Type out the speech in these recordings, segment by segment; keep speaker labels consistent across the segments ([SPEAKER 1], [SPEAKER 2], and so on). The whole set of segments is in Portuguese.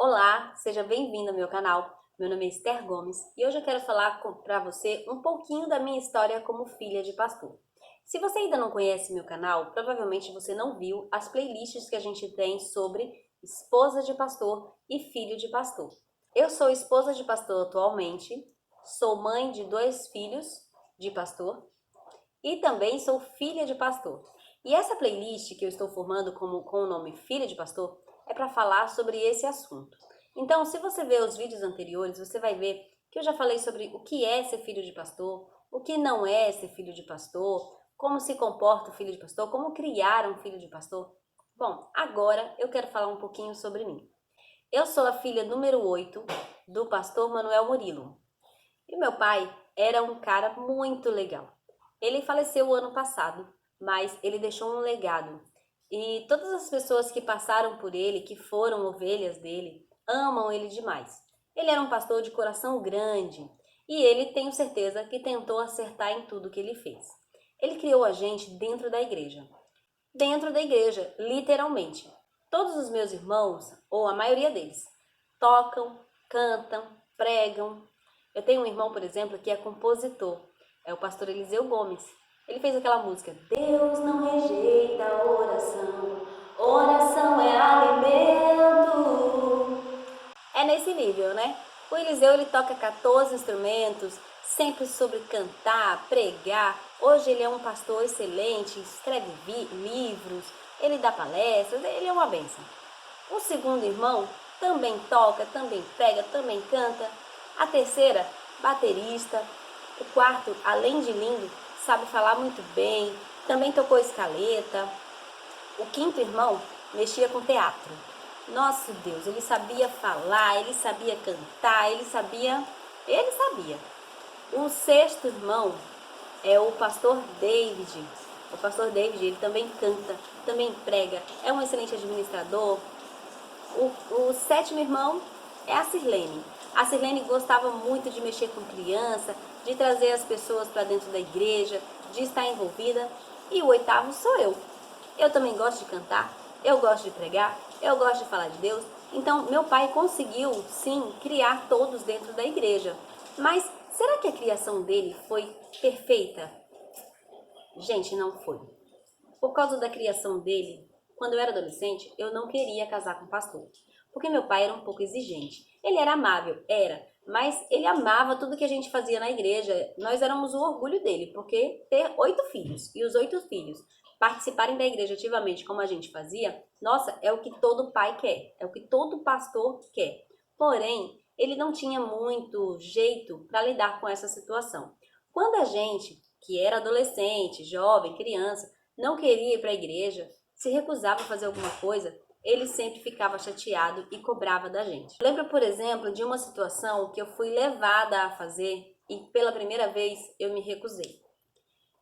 [SPEAKER 1] Olá, seja bem-vindo ao meu canal. Meu nome é Esther Gomes e hoje eu quero falar para você um pouquinho da minha história como filha de pastor. Se você ainda não conhece meu canal, provavelmente você não viu as playlists que a gente tem sobre esposa de pastor e filho de pastor. Eu sou esposa de pastor atualmente, sou mãe de 2 filhos de pastor e também sou filha de pastor. E essa playlist que eu estou formando com o nome Filha de Pastor é para falar sobre esse assunto. Então, se você ver os vídeos anteriores, você vai ver que eu já falei sobre o que é ser filho de pastor, o que não é ser filho de pastor, como se comporta o filho de pastor, como criar um filho de pastor. Bom, agora eu quero falar um pouquinho sobre mim. Eu sou a filha número 8 do pastor Manuel Murilo. E meu pai era um cara muito legal. Ele faleceu o ano passado, mas ele deixou um legado. E todas as pessoas que passaram por ele, que foram ovelhas dele, amam ele demais. Ele era um pastor de coração grande e ele, tenho certeza, que tentou acertar em tudo que ele fez. Ele criou a gente dentro da igreja. Dentro da igreja, literalmente. Todos os meus irmãos, ou a maioria deles, tocam, cantam, pregam. Eu tenho um irmão, por exemplo, que é compositor. É o pastor Eliseu Gomes. Ele fez aquela música: Deus não rejeita a oração, oração é alimento. É nesse nível, né? O Eliseu, ele toca 14 instrumentos, sempre sobre cantar, pregar. Hoje ele é um pastor excelente, escreve livros, ele dá palestras, ele é uma bênção. O segundo irmão também toca, também prega, também canta. A terceira, baterista. O quarto, além de lindo, sabe falar muito bem, também tocou escaleta. O quinto irmão mexia com teatro. Nosso Deus, ele sabia falar, ele sabia cantar, ele sabia. O sexto irmão é o pastor David. O pastor David, ele também canta, também prega, é um excelente administrador. O sétimo irmão é a Sirlene. A Sirlene gostava muito de mexer com criança, de trazer as pessoas para dentro da igreja, de estar envolvida. E o oitavo sou eu. Eu também gosto de cantar, eu gosto de pregar, eu gosto de falar de Deus. Então, meu pai conseguiu, sim, criar todos dentro da igreja. Mas será que a criação dele foi perfeita? Gente, não foi. Por causa da criação dele, quando eu era adolescente, eu não queria casar com pastor. Porque meu pai era um pouco exigente. Ele era amável, mas ele amava tudo que a gente fazia na igreja. Nós éramos o orgulho dele, porque ter 8 filhos e os 8 filhos participarem da igreja ativamente como a gente fazia, nossa, é o que todo pai quer, é o que todo pastor quer. Porém, ele não tinha muito jeito para lidar com essa situação. Quando a gente, que era adolescente, jovem, criança, não queria ir para a igreja, se recusava a fazer alguma coisa, ele sempre ficava chateado e cobrava da gente. Lembro, por exemplo, de uma situação que eu fui levada a fazer e pela primeira vez eu me recusei.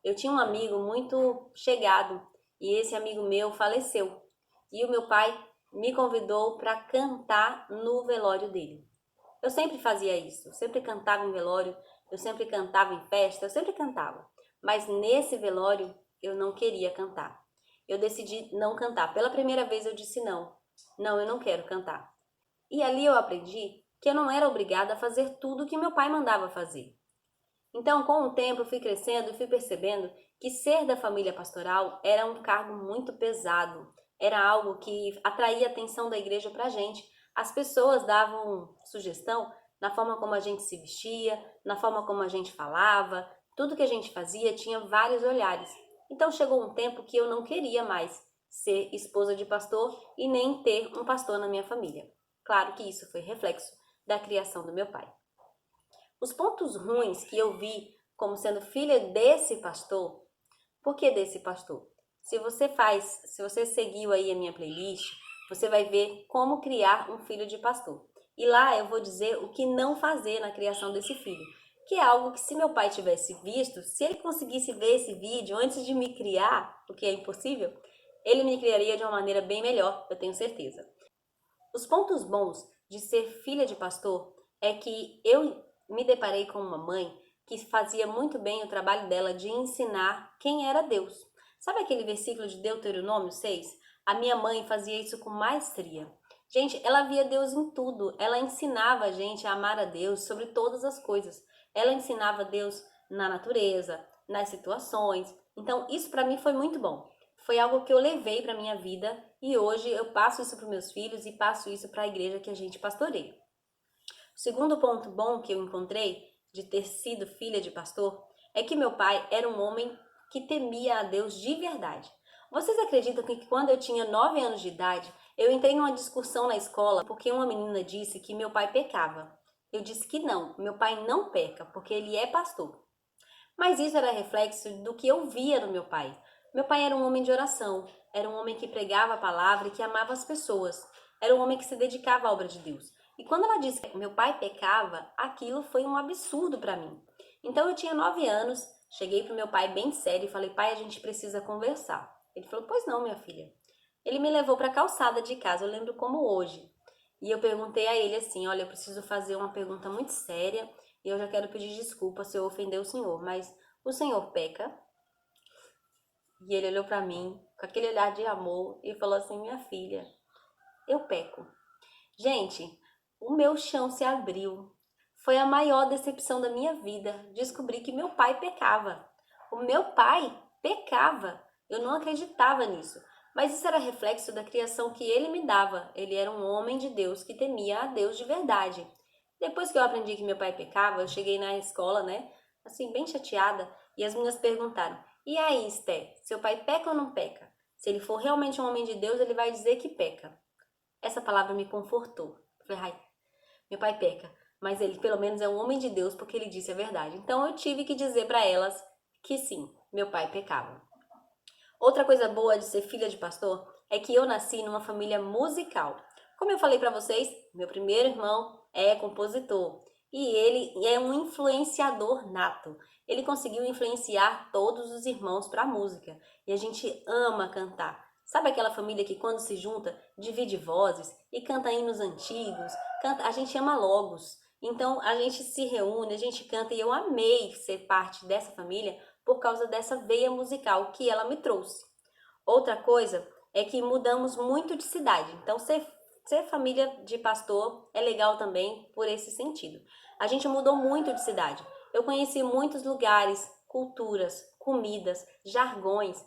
[SPEAKER 1] Eu tinha um amigo muito chegado e esse amigo meu faleceu. E o meu pai me convidou para cantar no velório dele. Eu sempre fazia isso, eu sempre cantava em velório, eu sempre cantava em festa, eu sempre cantava. Mas nesse velório eu não queria cantar. Eu decidi não cantar. Pela primeira vez eu disse não. Não, eu não quero cantar. E ali eu aprendi que eu não era obrigada a fazer tudo o que meu pai mandava fazer. Então, com o tempo, eu fui crescendo e fui percebendo que ser da família pastoral era um cargo muito pesado. Era algo que atraía a atenção da igreja para a gente. As pessoas davam sugestão na forma como a gente se vestia, na forma como a gente falava. Tudo que a gente fazia tinha vários olhares. Então, chegou um tempo que eu não queria mais ser esposa de pastor e nem ter um pastor na minha família. Claro que isso foi reflexo da criação do meu pai. Os pontos ruins que eu vi como sendo filha desse pastor, por que desse pastor? Se você seguiu aí a minha playlist, você vai ver como criar um filho de pastor. E lá eu vou dizer o que não fazer na criação desse filho, que é algo que se meu pai tivesse visto, se ele conseguisse ver esse vídeo antes de me criar, o que é impossível, ele me criaria de uma maneira bem melhor, eu tenho certeza. Os pontos bons de ser filha de pastor é que eu me deparei com uma mãe que fazia muito bem o trabalho dela de ensinar quem era Deus. Sabe aquele versículo de Deuteronômio 6? A minha mãe fazia isso com maestria. Gente, ela via Deus em tudo. Ela ensinava a gente a amar a Deus sobre todas as coisas. Ela ensinava Deus na natureza, nas situações. Então, isso para mim foi muito bom. Foi algo que eu levei para minha vida e hoje eu passo isso para os meus filhos e passo isso para a igreja que a gente pastoreia. O segundo ponto bom que eu encontrei de ter sido filha de pastor é que meu pai era um homem que temia a Deus de verdade. Vocês acreditam que quando eu tinha 9 anos de idade, eu entrei numa discussão na escola porque uma menina disse que meu pai pecava? Eu disse que não, meu pai não peca, porque ele é pastor. Mas isso era reflexo do que eu via no meu pai. Meu pai era um homem de oração, era um homem que pregava a palavra e que amava as pessoas. Era um homem que se dedicava à obra de Deus. E quando ela disse que meu pai pecava, aquilo foi um absurdo para mim. Então eu tinha 9 anos, cheguei para o meu pai bem sério e falei: pai, a gente precisa conversar. Ele falou: pois não, minha filha. Ele me levou para a calçada de casa, eu lembro como hoje. E eu perguntei a ele assim: olha, eu preciso fazer uma pergunta muito séria e eu já quero pedir desculpa se eu ofender o senhor, mas o senhor peca? E ele olhou para mim com aquele olhar de amor e falou assim: minha filha, eu peco. Gente, o meu chão se abriu. Foi a maior decepção da minha vida. Descobri que meu pai pecava. O meu pai pecava. Eu não acreditava nisso. Mas isso era reflexo da criação que ele me dava. Ele era um homem de Deus que temia a Deus de verdade. Depois que eu aprendi que meu pai pecava, eu cheguei na escola, né? Assim, bem chateada. E as meninas perguntaram: e aí, Esté, seu pai peca ou não peca? Se ele for realmente um homem de Deus, ele vai dizer que peca. Essa palavra me confortou. Eu falei: ai, meu pai peca, mas ele pelo menos é um homem de Deus porque ele disse a verdade. Então eu tive que dizer para elas que sim, meu pai pecava. Outra coisa boa de ser filha de pastor é que eu nasci numa família musical. Como eu falei para vocês, meu primeiro irmão é compositor e ele é um influenciador nato. Ele conseguiu influenciar todos os irmãos para a música e a gente ama cantar. Sabe aquela família que quando se junta divide vozes e canta hinos antigos? Canta, a gente ama logos. Então a gente se reúne, a gente canta e eu amei ser parte dessa família por causa dessa veia musical que ela me trouxe. Outra coisa é que mudamos muito de cidade, então ser família de pastor é legal também por esse sentido. A gente mudou muito de cidade. Eu conheci muitos lugares, culturas, comidas, jargões,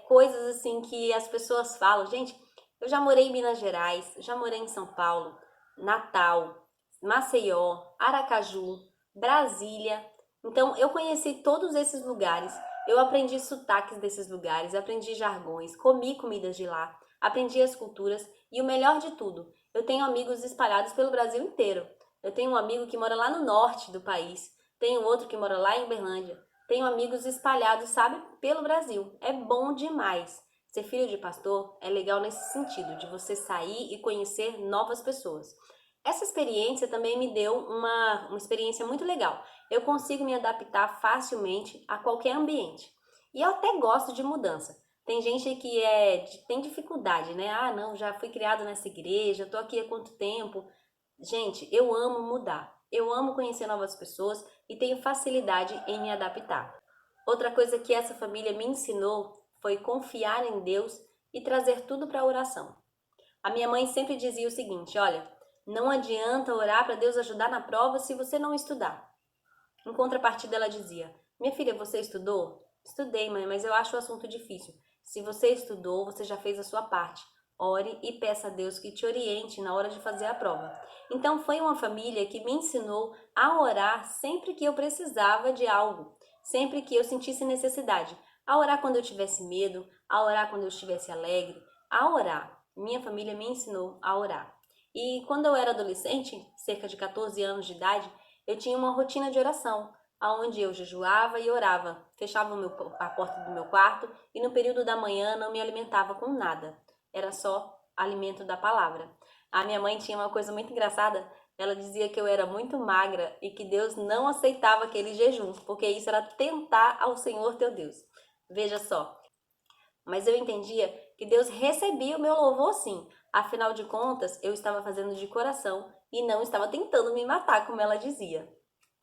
[SPEAKER 1] coisas assim que as pessoas falam. Gente, eu já morei em Minas Gerais, já morei em São Paulo, Natal, Maceió, Aracaju, Brasília. Então, eu conheci todos esses lugares, eu aprendi sotaques desses lugares, aprendi jargões, comi comidas de lá, aprendi as culturas e o melhor de tudo, eu tenho amigos espalhados pelo Brasil inteiro. Eu tenho um amigo que mora lá no norte do país, tenho outro que mora lá em Uberlândia, tenho amigos espalhados, sabe, pelo Brasil. É bom demais. Ser filho de pastor é legal nesse sentido, de você sair e conhecer novas pessoas. Essa experiência também me deu uma experiência muito legal. Eu consigo me adaptar facilmente a qualquer ambiente. E eu até gosto de mudança. Tem gente que tem dificuldade, né? Ah, não, já fui criado nessa igreja, tô aqui há quanto tempo. Gente, eu amo mudar. Eu amo conhecer novas pessoas e tenho facilidade em me adaptar. Outra coisa que essa família me ensinou foi confiar em Deus e trazer tudo para a oração. A minha mãe sempre dizia o seguinte: olha, não adianta orar para Deus ajudar na prova se você não estudar. Em contrapartida, ela dizia: minha filha, você estudou? Estudei, mãe, mas eu acho o assunto difícil. Se você estudou, você já fez a sua parte. Ore e peça a Deus que te oriente na hora de fazer a prova. Então, foi uma família que me ensinou a orar sempre que eu precisava de algo, sempre que eu sentisse necessidade. A orar quando eu tivesse medo, a orar quando eu estivesse alegre, a orar. Minha família me ensinou a orar. E quando eu era adolescente, cerca de 14 anos de idade, eu tinha uma rotina de oração, onde eu jejuava e orava, fechava a porta do meu quarto e no período da manhã não me alimentava com nada, era só alimento da palavra. A minha mãe tinha uma coisa muito engraçada, ela dizia que eu era muito magra e que Deus não aceitava aquele jejum, porque isso era tentar ao Senhor teu Deus. Veja só, mas eu entendia que Deus recebia o meu louvor sim, afinal de contas eu estava fazendo de coração e não estava tentando me matar, como ela dizia.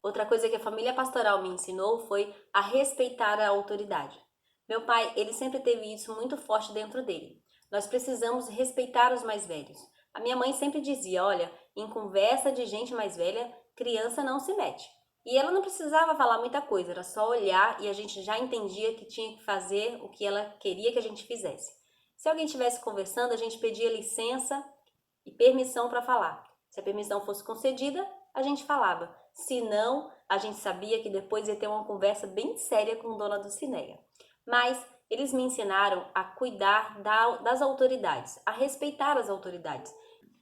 [SPEAKER 1] Outra coisa que a família pastoral me ensinou foi a respeitar a autoridade. Meu pai, ele sempre teve isso muito forte dentro dele. Nós precisamos respeitar os mais velhos. A minha mãe sempre dizia, olha, em conversa de gente mais velha, criança não se mete. E ela não precisava falar muita coisa, era só olhar e a gente já entendia que tinha que fazer o que ela queria que a gente fizesse. Se alguém estivesse conversando, a gente pedia licença e permissão para falar. Se a permissão fosse concedida, a gente falava. Se não, a gente sabia que depois ia ter uma conversa bem séria com dona Dulcineia. Mas eles me ensinaram a cuidar das autoridades, a respeitar as autoridades.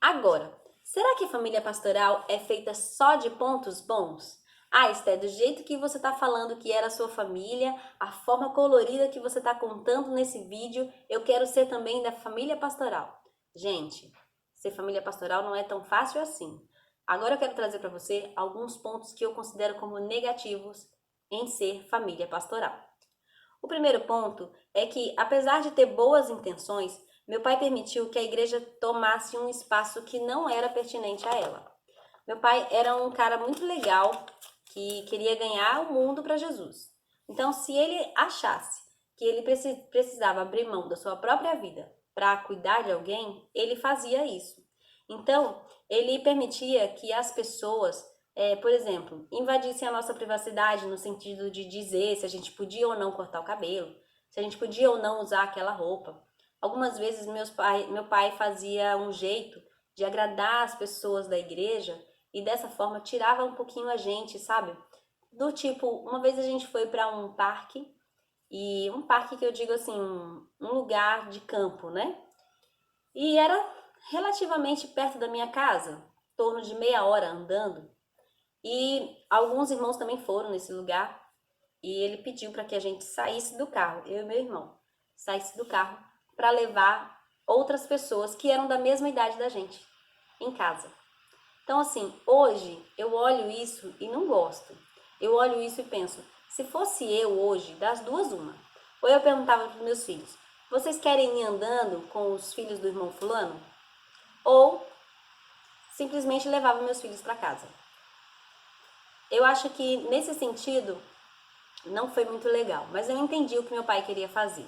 [SPEAKER 1] Agora, será que a família pastoral é feita só de pontos bons? Ah, Esté, do jeito que você está falando que era a sua família, a forma colorida que você está contando nesse vídeo, eu quero ser também da família pastoral. Gente, ser família pastoral não é tão fácil assim. Agora eu quero trazer para você alguns pontos que eu considero como negativos em ser família pastoral. O primeiro ponto é que, apesar de ter boas intenções, meu pai permitiu que a igreja tomasse um espaço que não era pertinente a ela. Meu pai era um cara muito legal que queria ganhar o mundo para Jesus. Então, se ele achasse que ele precisava abrir mão da sua própria vida para cuidar de alguém, ele fazia isso. Então, ele permitia que as pessoas, por exemplo, invadissem a nossa privacidade no sentido de dizer se a gente podia ou não cortar o cabelo, se a gente podia ou não usar aquela roupa. Algumas vezes meu pai fazia um jeito de agradar as pessoas da igreja e dessa forma tirava um pouquinho a gente, sabe? Do tipo, uma vez a gente foi para um parque, e um parque que eu digo assim, um lugar de campo, né? E era relativamente perto da minha casa, em torno de meia hora andando. E alguns irmãos também foram nesse lugar e ele pediu para que a gente saísse do carro, eu e meu irmão, saísse do carro para levar outras pessoas que eram da mesma idade da gente em casa. Então, assim, hoje eu olho isso e não gosto. Eu olho isso e penso, se fosse eu hoje, das duas uma. Ou eu perguntava para os meus filhos, vocês querem ir andando com os filhos do irmão fulano? Ou simplesmente levava meus filhos para casa. Eu acho que nesse sentido não foi muito legal, mas eu entendi o que meu pai queria fazer.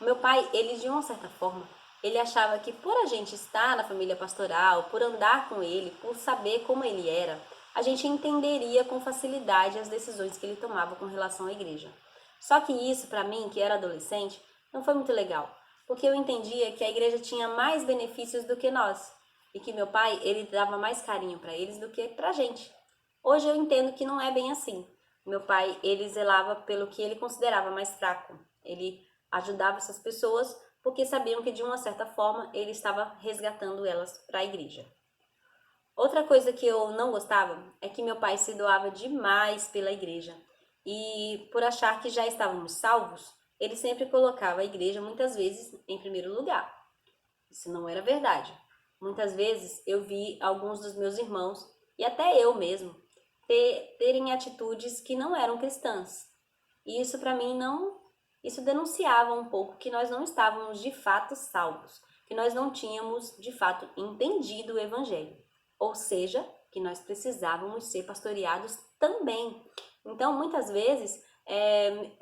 [SPEAKER 1] O meu pai, ele de uma certa forma, ele achava que por a gente estar na família pastoral, por andar com ele, por saber como ele era, a gente entenderia com facilidade as decisões que ele tomava com relação à igreja. Só que isso, para mim, que era adolescente, não foi muito legal, porque eu entendia que a igreja tinha mais benefícios do que nós, e que meu pai, ele dava mais carinho para eles do que pra gente. Hoje eu entendo que não é bem assim. Meu pai, ele zelava pelo que ele considerava mais fraco. Ele ajudava essas pessoas porque sabiam que de uma certa forma ele estava resgatando elas para a igreja. Outra coisa que eu não gostava é que meu pai se doava demais pela igreja. E por achar que já estávamos salvos, ele sempre colocava a igreja muitas vezes em primeiro lugar. Isso não era verdade. Muitas vezes eu vi alguns dos meus irmãos, e até eu mesmo, terem atitudes que não eram cristãs. E isso para mim não, isso denunciava um pouco que nós não estávamos de fato salvos, que nós não tínhamos de fato entendido o evangelho. Ou seja, que nós precisávamos ser pastoreados também. Então, muitas vezes,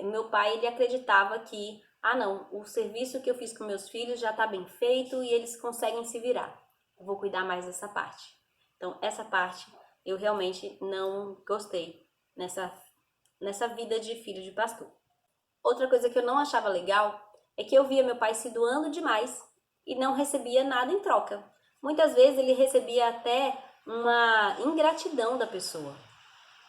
[SPEAKER 1] meu pai ele acreditava que, não, o serviço que eu fiz com meus filhos já está bem feito e eles conseguem se virar. Eu vou cuidar mais dessa parte. Então, essa parte eu realmente não gostei nessa vida de filho de pastor. Outra coisa que eu não achava legal é que eu via meu pai se doando demais e não recebia nada em troca. Muitas vezes ele recebia até uma ingratidão da pessoa.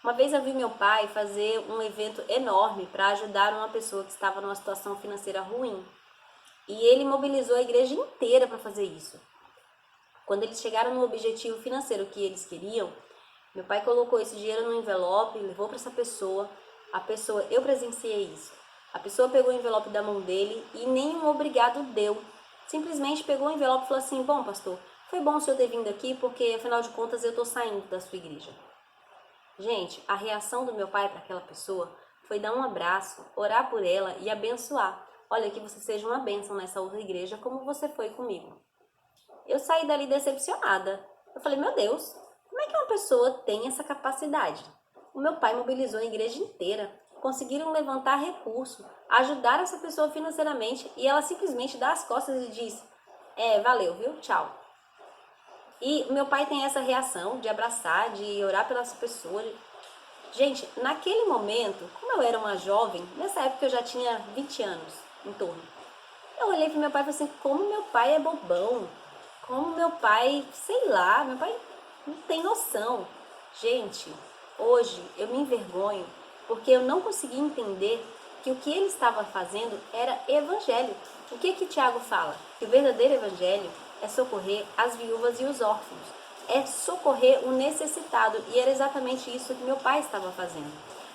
[SPEAKER 1] Uma vez eu vi meu pai fazer um evento enorme para ajudar uma pessoa que estava numa situação financeira ruim. E ele mobilizou a igreja inteira para fazer isso. Quando eles chegaram no objetivo financeiro que eles queriam, meu pai colocou esse dinheiro no envelope, levou para essa pessoa. Eu presenciei isso. A pessoa pegou o envelope da mão dele e nenhum obrigado deu. Simplesmente pegou o envelope e falou assim, bom pastor, foi bom o senhor ter vindo aqui porque afinal de contas eu estou saindo da sua igreja. Gente, a reação do meu pai para aquela pessoa foi dar um abraço, orar por ela e abençoar. Olha, que você seja uma bênção nessa outra igreja como você foi comigo. Eu saí dali decepcionada. Eu falei, meu Deus, como é que uma pessoa tem essa capacidade? O meu pai mobilizou a igreja inteira, conseguiram levantar recurso, ajudar essa pessoa financeiramente e ela simplesmente dá as costas e diz, valeu, viu? Tchau. E meu pai tem essa reação de abraçar, de orar pelas pessoas. Gente, naquele momento, como eu era uma jovem, nessa época eu já tinha 20 anos em torno. Eu olhei pro meu pai e falei assim, como meu pai é bobão, como meu pai, sei lá, meu pai não tem noção. Gente, hoje eu me envergonho porque eu não consegui entender que o que ele estava fazendo era evangelho. O que Tiago fala? Que o verdadeiro evangelho é socorrer as viúvas e os órfãos. É socorrer o necessitado. E era exatamente isso que meu pai estava fazendo.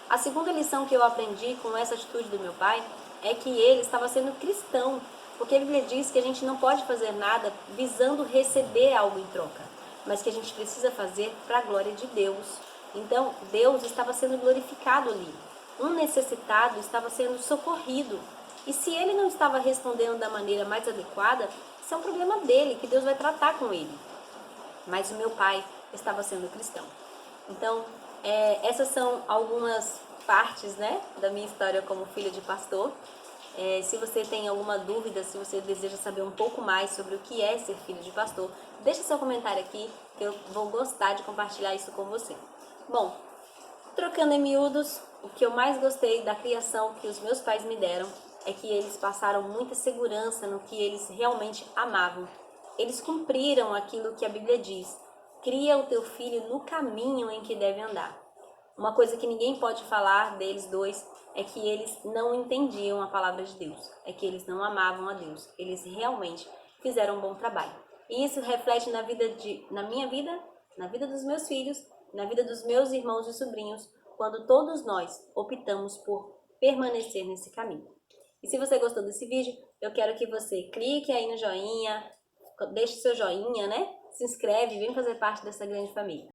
[SPEAKER 1] A segunda lição que eu aprendi com essa atitude do meu pai é que ele estava sendo cristão. Porque a Bíblia diz que a gente não pode fazer nada visando receber algo em troca, mas que a gente precisa fazer para a glória de Deus. Então, Deus estava sendo glorificado ali. Um necessitado estava sendo socorrido. E se ele não estava respondendo da maneira mais adequada, isso é um problema dele, que Deus vai tratar com ele. Mas o meu pai estava sendo cristão. Então, essas são algumas partes, né, da minha história como filha de pastor. Se você tem alguma dúvida, se você deseja saber um pouco mais sobre o que é ser filho de pastor, deixe seu comentário aqui, que eu vou gostar de compartilhar isso com você. Bom, trocando em miúdos, o que eu mais gostei da criação que os meus pais me deram é que eles passaram muita segurança no que eles realmente amavam. Eles cumpriram aquilo que a Bíblia diz: cria o teu filho no caminho em que deve andar. Uma coisa que ninguém pode falar deles dois é que eles não entendiam a palavra de Deus, é que eles não amavam a Deus. Eles realmente fizeram um bom trabalho. E isso reflete na minha vida, na vida dos meus filhos, na vida dos meus irmãos e sobrinhos, quando todos nós optamos por permanecer nesse caminho. E se você gostou desse vídeo, eu quero que você clique aí no joinha, deixe seu joinha, né? Se inscreve, vem fazer parte dessa grande família.